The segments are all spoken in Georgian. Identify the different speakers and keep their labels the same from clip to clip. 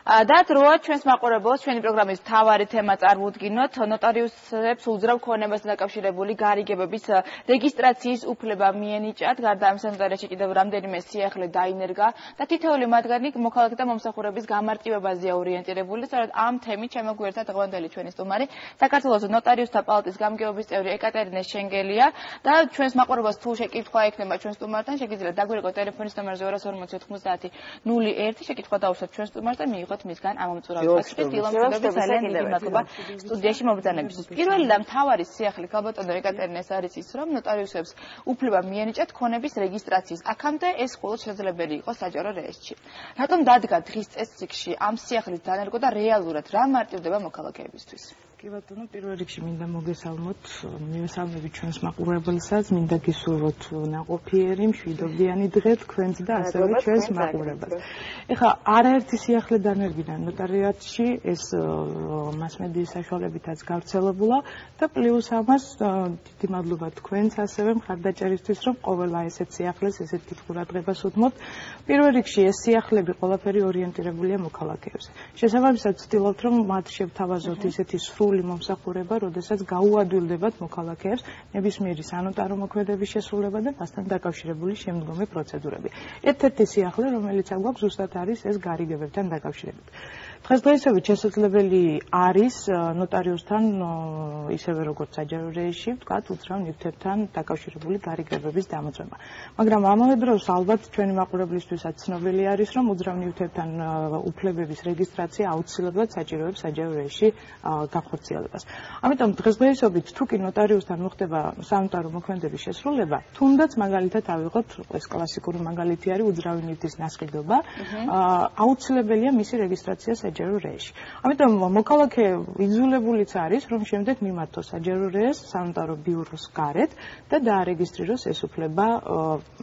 Speaker 1: და დროა ჩვენს მაყურებელს ჩვენი პროგრამის მთავარი თემა წარმოუდგინოთ ნოტარიუსებს უძრავ ქონებასთან დაკავშირებული გარიგებების რეგისტრაციის უფლება მიენიჭათ. გარდა ამისა ნოტარიაში კიდევ რამდენიმე სიახლე დაინერგა და თითოეული მათგანი მოქალაქეთა მომსახურების გამარტივებაზეა ორიენტირებული. სწორედ ამ თემით შემოგვიერთდა დღევანდელი ჩვენი სტუმარი საქართველოს ნოტარიუსთა პალატის გამგეობის წევრი ეკატერინე შენგელია და ჩვენს მაყურებელს თუ შეკითხვა ექნება ჩვენ სტუმართან შეგიძლიათ დაგვირეკოთ ტელეფონის ნომერზე 240 90 შეკითხვა დაუშვათ ჩვენ სტუმარს და მიიღოთ მისგან ამომწურავი ფაქტი დილომშვიდობის ძალიან დიდი მადლობა სტუდიაში მობრძანებისთვის. პირველი და მთავარი სიახლე ქალბატონო ეკატერინეს არის ის, რომ ნოტარიუსებს უფლება მიენიჭათ ქონების რეგისტრაციის. აქამდე ეს მხოლოდ შესაძლებელი იყო საჯარო რეესტრში. რატომ დადგა დღის წესრიგში ამ სიახლის დანერგვა და რეალურად რა მარტივდება მოქალაქეებისთვის?
Speaker 2: კი ბატონო, პირველ რიგში მინდა მოგესალმოთ, მივესალმებით ჩვენს მაყურებელსაც, მინდა გისურვოთ ნაყოფიერი, მშვიდობიანი დღე თქვენს და ასევე ჩვენს მაყურებელს. ეხლა არაერთი სიახლე დანერგიდან ნოტარიატში ეს მასმედიის საშუალებითაც გავრცელებულა და პლუს ამას დიდი მადლობა თქვენს ასევე მხარდაჭერისთვის, რომ ყოველ ესეთ სიახლეს ესეთი ყურადღებას უთმობთ. პირველ რიგში ეს სიახლები ყველაფერი ორიენტირებულია მოქალაქეებს. შესაბამისად ვცდილობთ, რომ მათ შევთავაზოთ ისეთი სრული მომსახურება, როდესაც გაუადვილდებათ მოქალაქეებს ნებისმიერი სანოტარო მოქმედების შესრულება და მასთან დაკავშირებული შემდგომი პროცედურები. ერთ-ერთი სიახლე, რომელიც აგვაქვს, ზუსტად არის ეს გარიგებებთან დაკავშირებით. დღესდღეობით შესაძლებელი არის ნოტარიუსთან ისევე როგორც საჯარო რეესტრში, ვთქვათ, უძრავ ნივთებთან დაკავშირებული გარიგებების დამოწმება. მაგრამ ამავე დროს ალბათ ჩვენი მაყურებლისთვისაც ცნობილი არის, რომ უძრავ ნივთებთან უფლებების რეგისტრაცია აუცილებლად საჭიროებს საჯარო რეესტრში განხორციელებას. ამიტომ დღესდღეობით თუ კი ნოტარიუსთან მოხდება სანოტარო მოქმედების შესრულება, თუნდაც მაგალითად ავიღოთ ეს კლასიკური მაგალითი არის უძრავი ნივთის ნასყიდობა, აუცილებელია მისი რეგისტრაცია საჯარო რეესტრში. ამიტომ მოქალაქე იძულებულიც არის, რომ შემდეგ მიმართოს საჯარო რეესტრს სანოტარო ბიუროს გარეთ და დაარეგისტრიროს ეს უფლება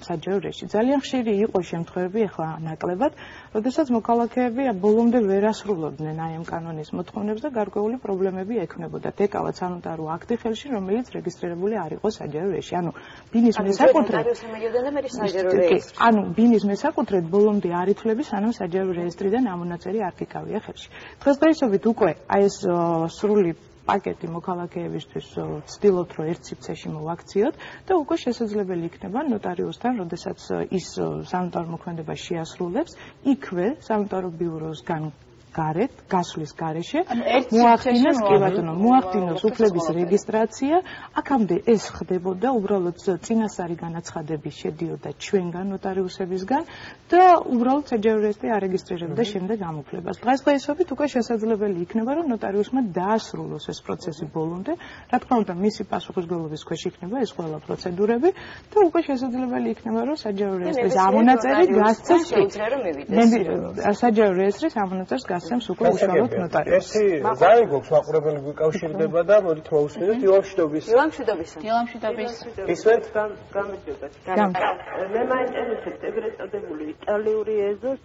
Speaker 2: საჯარო რეესტრში. ძალიან ხშირი იყო შემთხვევები, ახლა ნაკლებად, როდესაც მოქალაქეები ბოლომდე ვერ ასრულებდნენ აი ამ კანონის მოთხოვნებს და გარკვეული პრობლემები ექნებოდათ. ეკავათ სანოტარო აქტი ხელში, რომელიც რეგისტრირებული არ იყო საჯარო რეესტრში. ანუ ბინის მესაკუთრედ ბოლომდე არ ითვლები, სანამ საჯარო რეესტრიდან ამონაწერი არ გიკავია ხელში. დღესდღეობით უკვე აი ეს სრული პაკეტი მოქალაქეებისთვის ვცდილობთ, რომ ერთ სივრცეში მოვაქციოთ და უკვე შესაძლებელი იქნება ნოტარიუსთან, როდესაც ის სანოტარო მოქმედებას შეასრულებს, იქვე სანოტარო ბიუროსგან გარეთ, გასვლის გარეშე, მოახდინოს უფლების რეგისტრაცია. აქამდე ეს ხდებოდა, უბრალოდ წინასწარი განაცხადები შედიოდა ჩვენგან ნოტარიუსებისგან და უბრალოდ საჯარო რეესტრი არეგისტრირებდა შემდეგ ამ უფლებას. დღესდღეობით უკვე შესაძლებელი იქნება, რომ ნოტარიუსმა დაასრულოს ეს პროცესი ბოლომდე. რა თქმა უნდა, მისი პასუხისმგებლობის ქვეშ იქნება ეს ყველა პროცედურები და უკვე შესაძლებელი იქნება, რომ საჯარო რეესტრის ამონაწერი გასცეს საჯარო რეესტრის ამონაწერს გასცემს უკვე უშუალოდ ნოტარიუსს.
Speaker 3: ძალიან გვაქვს მაყურებელი გვიკავშირდება და მოდით მოусმინოთ დილამშვიდობის. ისეთ გამარჯვებას.
Speaker 4: მე მაინტერესებს ეგრეთ წოდებული იტალიური ეზოს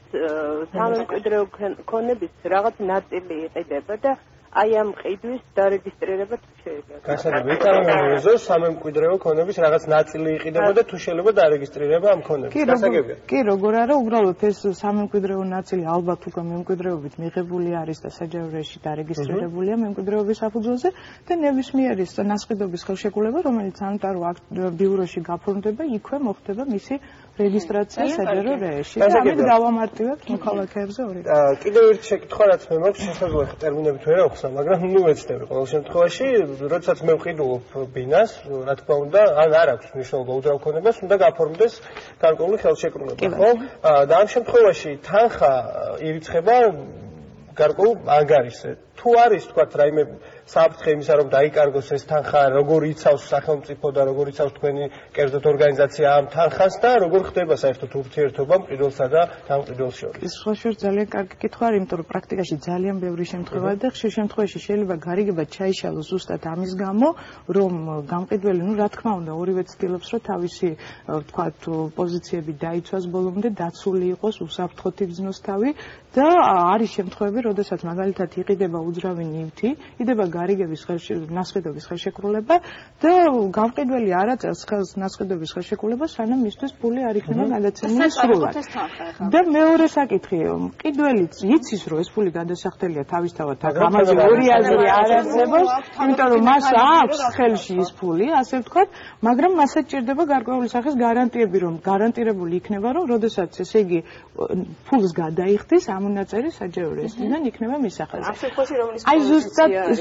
Speaker 4: სამემკვიდრეო ქონების რაღაც ნაწილი იყიდება და აი ამ ყიდვის დარეგისტრირება თუ შეიძლება.
Speaker 3: გასაგებია, იტალიური ეზოს სამემკვიდრეო ქონების რაღაც ნაწილი იყიდება და თუ შეიძლება დარეგისტრირება ამ ქონების. გასაგებია.
Speaker 2: კი, როგორ არა, უბრალოდ ეს სამემკვიდრეო ნაწილი ალბათ უკვე მემკვიდრეობით მიღებული არის და საჯარო რეესტრში დარეგისტრირებულია მემკვიდრეობის საფუძველზე და ნებისმიერი ნასყიდობის ხელშეკრულება, რომელიც სანოტარო ბიუროში გაფორმდება, იქვე მოხდება მისი რეგისტრაცია საჯარო რეესტრში. და ამით გავამარტივებთ მოქალაქეებზე ორიენტირებას.
Speaker 3: კიდევ ერთი შეკითხვა, რაც მე მაქვს, შესაძლოა ტერმინებით ვერ ახსნა, მაგრამ ნუ ეცდები ყოველ შემთხვევაში, როდესაც მე ვყიდულობ ბინას, რა თქმა უნდა, ან არ აქვს მნიშვნელობა უძრავ ქონებას, უნდა გაფორმდეს გარკვეული ხელშეკრულება, ხო? და ამ შემთხვევაში თანხა ირიცხება გარკვეულ ანგარიშზე. თუ არის, თქვათ, რაიმე საფრთხე იმისა, რომ დაიკარგოს ეს თანხა, როგორ იცავს სახელმწიფო და როგორ იცავს თქვენი კერძოდ ორგანიზაცია ამ თანხას და როგორ ხდება საერთოდ ურთიერთობა მყიდველსა და დამყიდველს შორის?
Speaker 2: ეს სხვაშორის ძალიან კარგი კითხვა არის, იმიტომ რომ პრაქტიკაში ძალიან ბევრი შემთხვევაა და ხშირ შემთხვევაში შეიძლება გარიგება ჩაიშალოს ზუსტად ამის გამო, რომ გამყიდველი, რა თქმა უნდა, ორივე ცდილობს, რომ თავისი, ვთქვათ, პოზიციები დაიცვას ბოლომდე, დაცული იყოს, უსაფრთხოდ იბრძნოს თავი და არის შემთხვევები, როდესაც მაგალითად იყიდება უძრავი ნივთი, იდება გარიგების ნასყიდობის ხელშეკრულება და გამყიდველი არ აწევს ხელს ნასყიდობის ხელშეკრულებას, სანამ მისთვის ფული არ იქნება გადაცემული სრულად. და მეორე საკითხი, მყიდველიც იცის, რომ ეს ფული გადასახდელია თავისთავად აქ ამაზე ორი აზრი არ არსებობს, იმიტომ რომ მას აქვს ხელში ის ფული, ასე ვთქვათ, მაგრამ მასაც ჭირდება გარკვეული სახის გარანტიები, რომ გარანტირებული იქნება, რომ როდესაც ესე იგი ფულს გადაიხდის, ამონაწერი საჯარო რეესტრიდან იქნება მის სახელზე. აი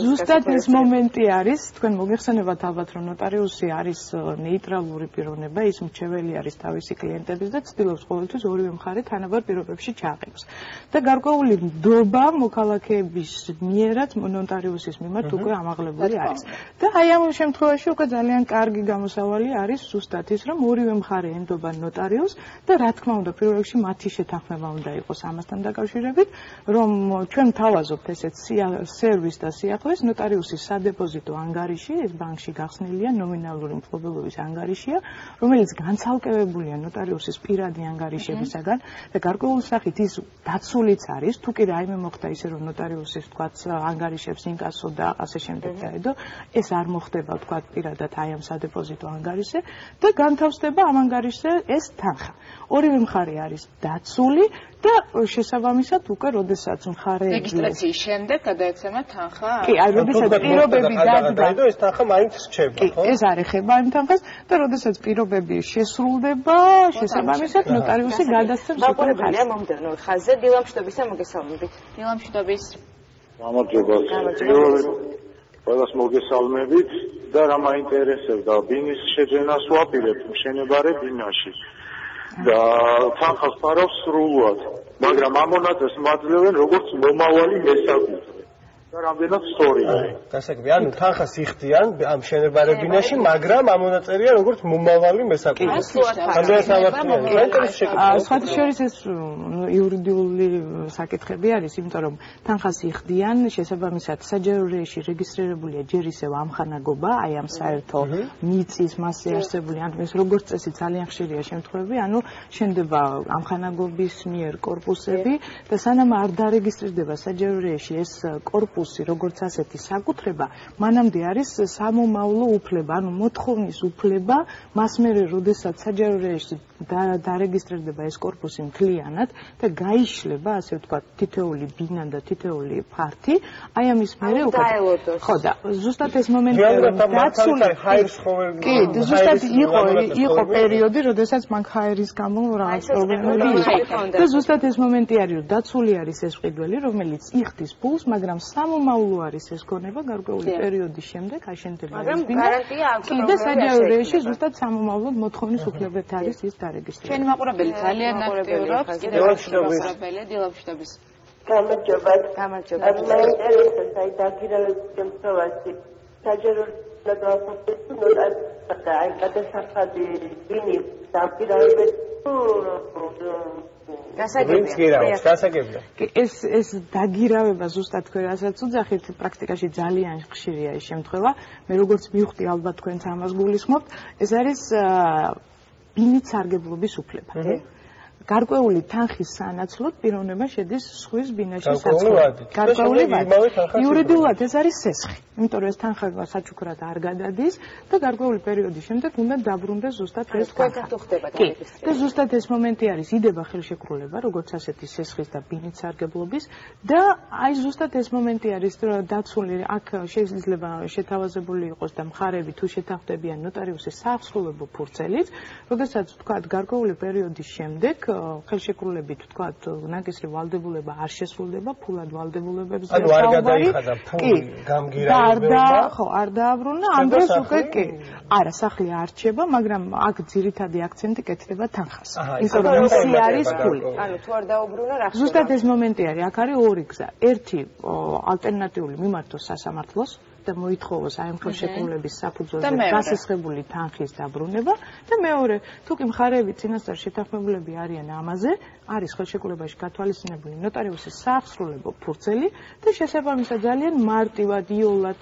Speaker 2: ზუსტად ეს მომენტი არის, თქვენ მოგეხსენებათ ალბათ, რომ ნოტარიუსი არის ნეიტრალური პიროვნება, ის მრჩეველი არის თავისი კლიენტების და ცდილობს ყოველთვის ორივე მხარე თანაბარ პირობებში ჩააყენოს. და გარკვეული ნდობა მოქალაქეების მიერაც ნოტარიუსის მიმართ უკვე ამაღლებული არის. და აი ამ შემთხვევაში უკვე ძალიან კარგი გამოსავალი არის ზუსტად ის, რომ ორივე მხარე ენდობა ნოტარიუსს და რა თქმა უნდა, პირველ რიგში მათი შეთანხმება უნდა იყოს ამასთან დაკავშირებით, რომ ჩვენ თავაზობთ ესეთ სერვისს და სიახლეს ნოტარიუსის სადეპოზიტო ანგარიში, ეს ბანკში გახსნილია ნომინალური მფლობელობის ანგარიშია, რომელიც განცალკევებულია ნოტარიუსის პირადი ანგარიშებისაგან და გარკვეული სახით ის დაცულიც არის, თუ კი რაიმე მოხდა ისე, რომ ნოტარიუსის თქვათ ანგარიშებს ინკასო და ასე შემდეგ დაედო, ეს არ მოხდება თქვათ პირადად აი ამ სადეპოზიტო ანგარიშზე და განთავსდება ამ ანგარიშზე ეს თანხა. ორივე მხარე არის დაცული და შესაბამისად უკვე როდესაც მხარეები
Speaker 1: რეგისტრაციის შემდეგ გადაეცემა თანხა?
Speaker 2: კი, აი როდესაც პირობები დადგა,
Speaker 3: ეს თანხა მაინც რჩება, ხო?
Speaker 2: ეს არ ეხება იმ თანხას და როდესაც პირობები შესრულდება, შესაბამისად ნოტარიუსი გადასცემს უკვე
Speaker 5: მაყურებელია მომდევნო ხაზზე დილამშვიდობისა მოგესალმებით.
Speaker 1: დილამშვიდობის.
Speaker 6: გამარჯობა. ყველას მოგესალმებით და რა მაინტერესებდა, ბინის შეძენას ვაპირებთ მშენებარე ბინაში. და თანხას ფარავს სრულად, მაგრამ ამონაწილეს მაძლევენ როგორც მომავალი მესაკუთრე. და რამდენად სწორია.
Speaker 3: გასაგები, ანუ თანხას იხდიან ამ მშენებარე ბინაში, მაგრამ ამონაწერია როგორც მომავალი მესაკუთრე.
Speaker 2: სხვათა შორის ეს იურიდიული საკითხები არის, იმიტომ რომ თანხას იხდიან, შესაბამისად საჯარო რეესტრში რეგისტრირებულია ჯერ ისევ ამხანაგობა, აი ამ საერთო მიწის მასზე არსებული, ანუ ეს როგორც წესი ძალიან ხშირია შემთხვევები, ანუ შენდება ამხანაგობის მიერ კორპუსები და სანამ არ დარეგისტრირდება საჯარო რეესტრში ეს კორპუსი როგორც ასეთი საკუთრება, მანამდე არის სამომავლო უფლება, ანუ მოთხოვნის უფლება, მას მერე როდესაც საჯარო რეესტრში დარეგისტრირდება ეს კორპუსი მთლიანად და გაიშლება, ასე ვთქვათ, თითოეული ბინა და თითოეული ფართი, აი ამის მერე უკვე ხო და ზუსტად ეს მომენტია, რომ დაცული კი, ზუსტად იყო პერიოდი, როდესაც მან ჰაერის გამო რაღაც პრობლემები იყო და ზუსტად ეს მომენტი არის, რომ დაცული არის ეს მყიდველი, რომელიც იხდის ფულს, მაგრამ სამომავლო არის ეს ქონება გარკვეული პერიოდის შემდეგ აშენდება ეს ბინა და საჯარო რეესტრში ზუსტად სამომავლოდ მოთხოვნის უფლებით არის ის დარეგისტრირებული.
Speaker 1: ჩვენი მაყურებელი ძალიან აქტიურობს, კიდევ მაყურებელი დილამშვიდობის.
Speaker 4: გამარჯობა.
Speaker 5: გამარჯობა.
Speaker 4: მაინტერესებს აი დაგირალების შემთხვევაში საჯარო და აი გადასახადი ბინის დაპირებებს
Speaker 3: გასაგებია.
Speaker 2: ეს დაგირავება ზუსტად თქვენ რასაც უძახით, პრაქტიკაში ძალიან ხშირია ეს შემთხვევა. მე როგორც მივხვდი, ალბათ თქვენც ამას გულისხმობთ, ეს არის ბინით სარგებლობის უფლება. გარკვეული თანხის სანაცვლოდ პიროვნება შედის სხვის ბინაში საცხოვრებლად. გარკვეული ვადი. იურიდიულად ეს არის სესხი. იმიტომ რომ ეს თანხა საჩუქრად არ გადადის და გარკვეული პერიოდის შემდეგ უნდა დაბრუნდეს ზუსტად ეს თანხა. კი, და ზუსტად ეს მომენტი არის, იდება ხელშეკრულება, როგორც ასეთი სესხის და ბინით სარგებლობის და აი ზუსტად ეს მომენტი არის, რომ დაცული აქ შეიძლება შეთავაზებული იყოს და მხარეები თუ შეთანხმდებიან ნოტარიუსის საახსრულებო ფურცელით, როდესაც ვთქვათ გარკვეული პერიოდის შემდეგ ხელშეკრულებით ვთქვათ ნაკისრი ვალდებულება არ შესრულდება, ფულად ვალდებულებებზე
Speaker 3: ანუ არ გადაიხადა ფული გამგირავება,
Speaker 2: ხო, არ დააბრუნა, ამ დროს უკვე კი. არა, სახლი არ რჩება, მაგრამ აქ ძირითადი აქცენტი კეთდება თანხას. იმიტომ რომ ისი არის ფული.
Speaker 5: ანუ თუ არ დაუბრუნა რა ხდება?
Speaker 2: ზუსტად ეს მომენტი არის, აქ არის ორი გზა. ერთი ალტერნატიული მიმართოს სასამართლოს და მოითხოვოს აი ამ ხელშეკრულების საფუძველზე დასესხებული თანხის დაბრუნება და მეორე, თუ კი მხარეები წინასწარ შეთანხმებულები არიან ამაზე, არის ხელშეკრულებაში გათვალისწინებული ნოტარიუსის საახსრულებო ფურცელი და შესაბამისად ძალიან მარტივად, იოლად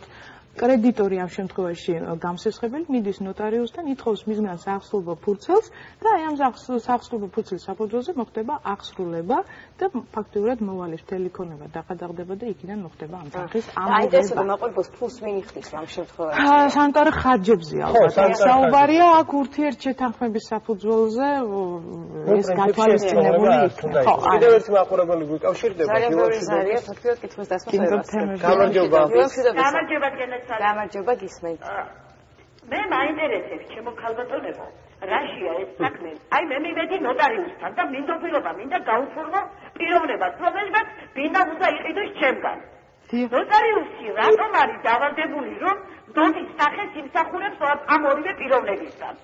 Speaker 2: კრედიტორი ამ შემთხვევაში გამსესხებელი მიდის ნოტარიუსთან, ითხოვს მისგან სახსრულო ფურცელს და აი ამ სახსრულო ფურცლის საფუძველზე მოხდება აღსრულება და ფაქტიურად მოვალის მთელი ქონება დაყადაღდება და იქიდან მოხდება ამ თანხის ამოღება.
Speaker 5: აი ეს მოყოლოს ფულს ვინ იხდის ამ შემთხვევაში?
Speaker 2: სანიტარი ხარჯებზე ალბათ. საუბარია აქ ურთიერთშეთანხმების საფუძველზე ეს გათვალისწინებული იქნება.
Speaker 3: კიდევ ერთი მაყურებელი გვიკავშირდება.
Speaker 5: ზარია ფაქტიურად კითხვის დასმას.
Speaker 3: გამარჯობა.
Speaker 5: გამარჯობა გისმენთ.
Speaker 7: მე მაინტერესებს ჩემო ქალბატონებო, რაშია ეს საქმე? აი მე მივედი ნოტარიუსთან და მინდობილობა მინდა გაუფორმო პიროვნებას, რომელსაც ბინა უნდა იყიდოს ჩემგან. ნოტარიუსი რატომ არის დავალდებული, რომ დონის სახეს იმსახურებს ამ ორივე პიროვნებისგან?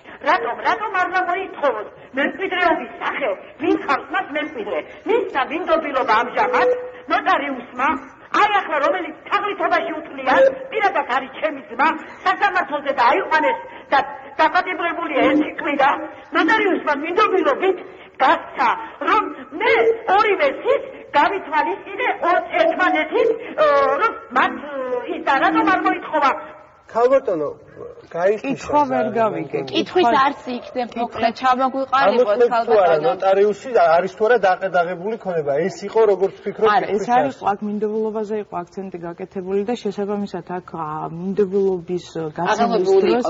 Speaker 7: რატომ არ მოითხოვოს მემკვიდრეობის სახე? ვინ ხავს მას მემკვიდრე? მისცა მინდობილობა ამჟამად ნოტარიუსმა. აი ახლა რომელიც თაღლითობაში უთვლია, პირადად არის ჩემი ძმა, სასამართლოზე დაიყვანეს და დაპატიმრებულია ერთი კვირა. ნოტარიუსმა მინდობილობით გასცა, რომ მე ორივე ის გავითვალისწინე ერთმანეთის, რომ მათ ის და რატომ არ მოითხოვა?
Speaker 3: ქალბატონო,
Speaker 2: კითხვა ვერ გავიგე.
Speaker 1: კითხვის არც იქნებ მოკლედ ჩამოგვიყალიბოთ
Speaker 3: ქალბატონო. ნოტარიუსი არის თუ არა დაყედაღებული ქონება? ეს იყო როგორც ფიქრობთ?
Speaker 2: არა, ეს არის აქ მინდობილობაზე იყო აქცენტი გაკეთებული და შესაბამისად აქ მინდობილობის გაცემის დროს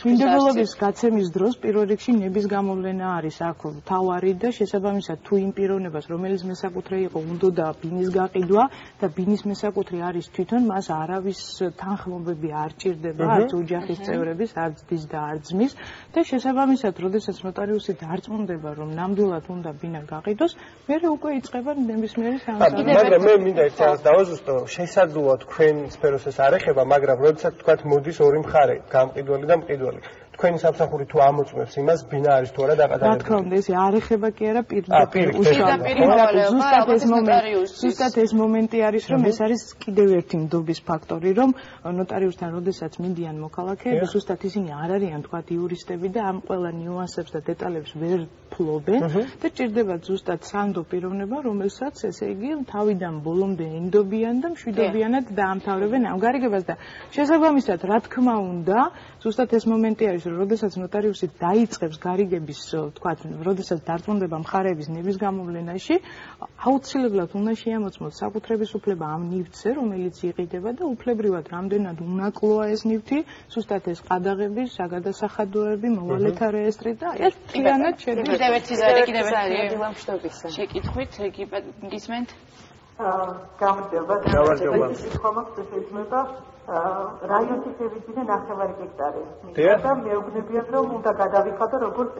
Speaker 2: მინდობილობის გაცემის დროს პირველ რიგში ნების გამოვლენა არის აქ თავარი და შესაბამისად თუ იმ პიროვნებას რომელიც მესაკუთრე იყო უნდა ბინის გაყიდვა და ბინის მესაკუთრე არის თვითონ მას არავის თანხმობები არ ჭირდება არც ოჯახის წევრების, არც დის და არც ძმის და შესაბამისად, როდესაც ნოტარიუსი დარწმუნდება, რომ ნამდვილად უნდა ბინა გაყიდოს, მერე უკვე იწყება ნებისმიერი სამსახური.
Speaker 3: მაგრამ მე მინდა ერთ რაღაცას დავაზუსტო, შესაძლოა თქვენ სფეროს ეს არ ეხება, მაგრამ როდესაც თქვათ მოდის ორი მხარე, გამყიდველი და მყიდველი. თქვენი სამსახური თუ ამოწმებს იმას, ბინა არის თუ არა დაყადაღებული.
Speaker 2: რა თქმა უნდა, ეს არ ეხება კი არა პირდაპირ უშუალოდ. ზუსტად ეს მომენტი არის, რომ ეს არის კიდევ ერთი ნდობის ფაქტორი, რომ ნოტარიუსთან როდესაც მიდიან მოქალაქეები, ზუსტად ისინი არ არიან თქვათ იურისტები და ამ ყველა ნიუანსებს და დეტალებს ვერ ფლობენ და ჭირდებათ ზუსტად სანდო პიროვნება, რომელსაც ესე იგი თავიდან ბოლომდე ენდობიან და მშვიდობიანად დაამთავრებენ ამ გარიგებას და შესაბამისად, რა თქმა უნდა, ზუსტად ეს მომენტი არის, რომ როდესაც ნოტარიუსი დაიწყებს გარიგების, თქვათ, როდესაც დარწმუნდება მხარეების ნების გამოვლენაში, აუცილებლად უნდა შეამოწმოს საკუთრების უფლება ამ ნივთზე, რომელიც იყიდება და უფლებრივად რამდენად უნაკლოა ეს ნივთი, ზუსტად ეს ყადაღები, საგადასახადოები, მოვალეთა რეესტრი და ეს მთლიანად შედის.
Speaker 1: კიდევ ერთი შეკითხვით გისმენთ?
Speaker 8: გამარჯობა.
Speaker 3: გამარჯობა.
Speaker 8: შეიძლება რაიონის შევიძინე 9 ჰექტარი. და მეუბნებიან რომ უნდა გადავიხადო როგორც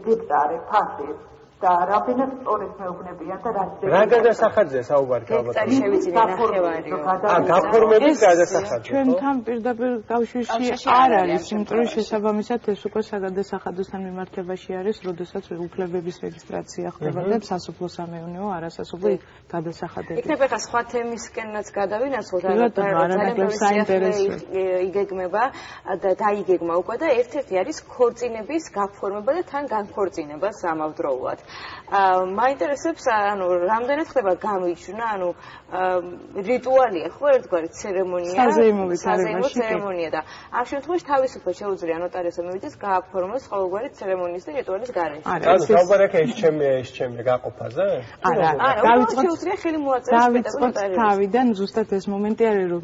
Speaker 8: ჰექტარი ფასი. და რამდენად სწორედ მეუბნებიან და
Speaker 3: რა გადასახადზე საუბარი
Speaker 5: ქალბატონო? შევიძინე 9
Speaker 3: გაფორმების გადასახადზე.
Speaker 2: ჩვენთან პირდაპირ კავშირში არ არის, იმიტომ რომ შესაბამისად ეს უკვე საგადასახადოსთან მიმართებაში არის, როდესაც უფლებების რეგისტრაცია ხდება და სასოფლო-სამეურნეო, არასასოფლო გადასახადები.
Speaker 5: იქნება ხა სხვა თემისკენაც გადავინაცვლოთ, იგეგმება და დაიგეგმა უკვე და ერთ-ერთი არის ქორწინების გაფორმება და თან განქორწინება სამავდროულად. მაინტერესებს, ანუ რამდენად ხდება გამიჩვნა, ანუ რიტუალია, ხო, ერთგვარი ცერემონია, საზეიმო ცერემონია და ამ შემთხვევაში თავისუფლად შეუძლია ნოტარიუსმა მივიდეს გააფორმოს ყოველგვარი ცერემონიის და რიტუალის გარეშე.
Speaker 3: ანუ საუბარი აქ ეს ჩემი გაყოფაზე?
Speaker 2: არა,
Speaker 5: შეუძლია ხელი მოაწეროს
Speaker 2: ნოტარიუსს. თავიდან ზუსტად ეს მომენტი არის, რომ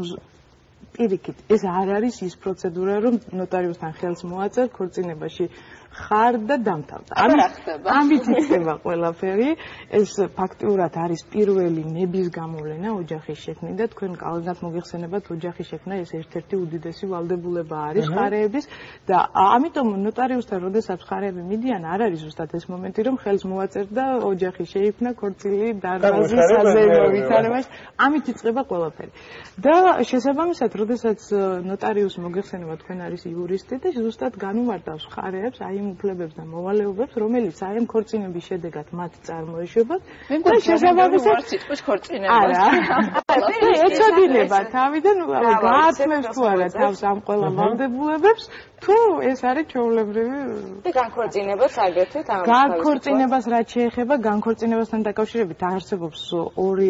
Speaker 2: პირიქით, ეს არ არის ის პროცედურა, რომ ნოტარიუსთან ხელს მოაწერ ქორწინებაში ხარ და დამთავრდა. ამით იქნება ყველაფერი. ეს ფაქტიურად არის პირველი ნების გამოვლენა ოჯახის შექმნით და თქვენ კარგად მოგეხსენებათ, ოჯახის შექმნა ეს ერთ-ერთი უდიდესი ვალდებულება არის მხარეების და ამიტომ ნოტარიუსთან როდესაც მხარეები მიდიან, არ არის ზუსტად ეს მომენტი, რომ ხელს მოაწერ და ოჯახი შეიქმნა, ქორწილი, დარბაზი, საზეიმო ვითარებაში. ამით იწყება ყველაფერი. და შესაბამისად, როდესაც ნოტარიუსი მოგეხსენება თქვენ არის იურისტი და ზუსტად განუმარტავს მხარეებს აი იმ უფლებებს და მოვალეობებს, რომელიც აი ამ ქორწინების შედეგად მათ წარმოეშვებათ და შესაბამისად
Speaker 1: სიტყვის ქორწინებას.
Speaker 2: არა. ეცოდინება თავიდან გააცნობს თუ არა თავს ამ ყველა ვალდებულებებს თუ ეს არის ჩვეულებრივი
Speaker 5: და განქორწინებას აგერთვით ამ
Speaker 2: განქორწინებას რაც შეეხება განქორწინებასთან დაკავშირებით არსებობს ორი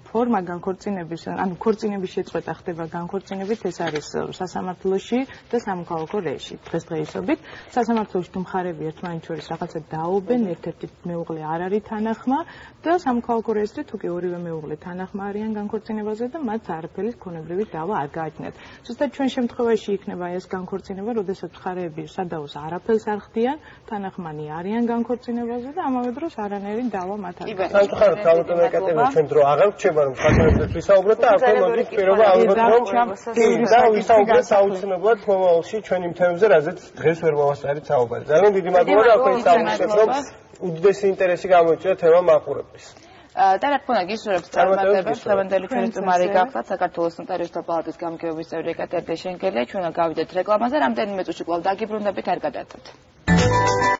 Speaker 2: ფორმა განქორწინების ანუ ქორწინების შეწყვეტა ხდება განქორწინებით ეს არის სასამართლოში და სამოქალაქო რეჟში დღესდღეობით სასამართლოში თუ მხარები ერთმანეთს შორის რაღაცა დაობენ ერთ-ერთი მეუღლე არ არის თანახმა და სამოქალაქო რეჟში თუ კი ორივე მეუღლე თანახმა არიან განქორწინებაზე და მათ არაფერი ქონებრივი დავა არ გააჩნიათ ზუსტად ჩვენ შემთხვევაში იქნება ეს განქორწინება როდესაც მხარეები სადაოს არაფერს არ ხდიან თანახმანი არიან განქორწინებაზე და ამავე დროს არანაირი დავა მათ არ გააჩნიათ.
Speaker 3: სამწუხაროდ თავდაპირველად ეკატებინებთ ჩვენ დრო აღარ რჩება რომ ხათერებს ვისაუბროთ და ახლა მოდით პირობა ალბათ რომ და ვისაუბროთ აუცილებლად მომავალში ჩვენ იმ თემებზე რაზეც დღეს ვერ მოვასწარით საუბარი. ძალიან დიდი მადლობა და თქვენ საუბრობთ რომ უდიდესი ინტერესი გამოიწვია თემა მაყურებლის.
Speaker 1: და რა თქმა უნდა გისურვებთ წარმატებებს დღევანდელი ჩვენი სტუმარი გახლავთ საქართველოს ნოტარიუსთა პალატის გამგეობის წევრი ეკატერინა შენგელია ჩვენ გავიდეთ რეკლამაზე რამდენიმე წუთში კვლავ დაგიბრუნდებით არ გადაერთოთ